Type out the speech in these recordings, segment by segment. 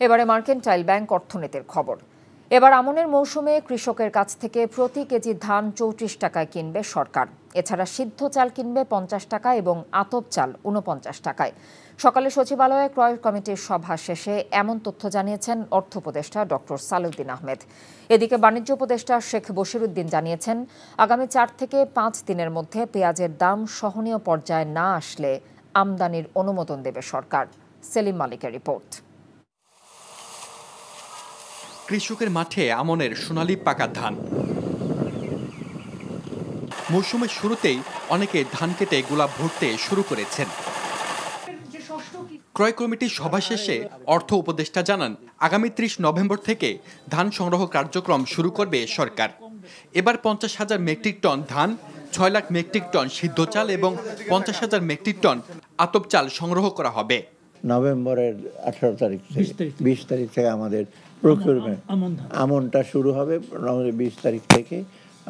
এবারে mercantile bank অর্থনীতির খবর। এবার আমনের মৌসুমে কৃষকের কাছ থেকে প্রতি কেজি ধান ৩৪ টাকায় কিনবে সরকার। এছাড়া সিদ্ধ চাল কিনবে ৫০ টাকা এবং আতপ চাল ৪৯ টাকায়। সকালে সচিবালয়ে ক্রয় কমিটির সভা শেষে এমন তথ্য জানিয়েছেন অর্থ উপদেষ্টা ডক্টর সালেউদ্দিন আহমেদ। এদিকে বাণিজ্য উপদেষ্টা শেখ বশিরউদ্দিন জানিয়েছেন, আগামী ৪ থেকে ৫ দিনের মধ্যে পেঁয়াজের দাম সহনীয় পর্যায়ে না আসলে আমদানির অনুমোদন দেবে সরকার। সেলিম মালিকের রিপোর্ট। কৃষকের মাঠে আমনের সোনালি পাকা ধান। মৌসুমের শুরুতেই অনেকে ধান কেটে গোলা ভরতে শুরু করেছেন। ক্রয় কমিটির সভা শেষে অর্থ উপদেষ্টা জানান, আগামী ৩০ নভেম্বর থেকে ধান সংগ্রহ কার্যক্রম শুরু করবে সরকার। এবার ৫০,০০০ মেট্রিক টন ধান, ৬ লাখ মেট্রিক টন সিদ্ধ চাল এবং ৫০,০০০ মেট্রিক টন আতপ চাল সংগ্রহ করা হবে। নভেম্বরের 18 তারিখ থেকে 20 তারিখ থেকে আমাদের প্রকিউরমেন্ট আমনটা শুরু হবে। 20 তারিখ থেকে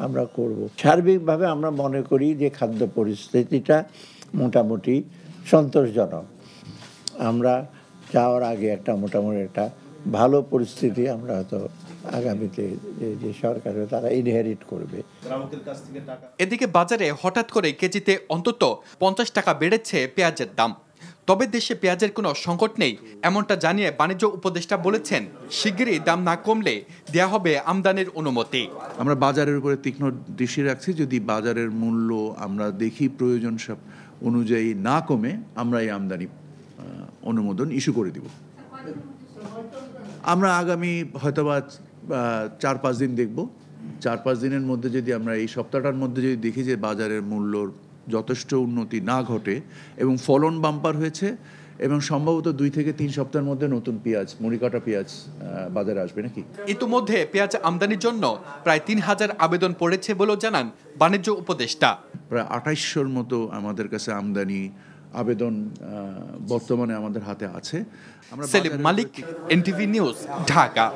আমরা করব। সার্বিকভাবে আমরা মনে করি যে খাদ্য পরিস্থিতিটা মোটামুটি সন্তোষজনক। আমরা যাওয়ার আগে মোটামুটি একটা ভালো পরিস্থিতি আমরা হয়তো আগামীতে যে সরকার তারা ইনহেরিট করবে। এদিকে বাজারে হঠাৎ করে কেজিতে অন্তত ৫০ টাকা বেড়েছে পেঁয়াজের দাম। তবে দেশে পেঁয়াজের কোনো সংকট নেই এমনটা জানিয়ে বাণিজ্য উপদেষ্টা বলেছেন, শিগগিরই দাম না কমলে দেয়া হবে আমদানির অনুমতি। আমরা বাজারের উপরে তীক্ষ্ণ দৃষ্টি রাখছি। যদি বাজারের মূল্য আমরা দেখি প্রয়োজন সব অনুযায়ী না কমে, আমরা এই আমদানি অনুমোদন ইস্যু করে দিব। আমরা আগামী হয়তোবা ৪-৫ দিন দেখব। ৪-৫ দিনের মধ্যে যদি আমরা এই সপ্তাহটার মধ্যে যদি দেখি যে বাজারের মূল্যর যথেষ্ট উন্নতি না ঘটে এবং ফলন বাম্পার হয়েছে এবং সম্ভবত ২ থেকে ৩ সপ্তাহের মধ্যে নতুন পেঁয়াজ, মুড়িকাটা পেঁয়াজ বাজারে আসবে নাকি। ইতিমধ্যে পেঁয়াজ আমদানির জন্য প্রায় ৩,০০০ আবেদন পড়েছে বলেও জানান বাণিজ্য উপদেষ্টা। প্রায় ২৮০০র মতো আমাদের কাছে আমদানি আবেদন বর্তমানে আমাদের হাতে আছে। সেলিম মালিক, এনটিভি নিউজ, ঢাকা।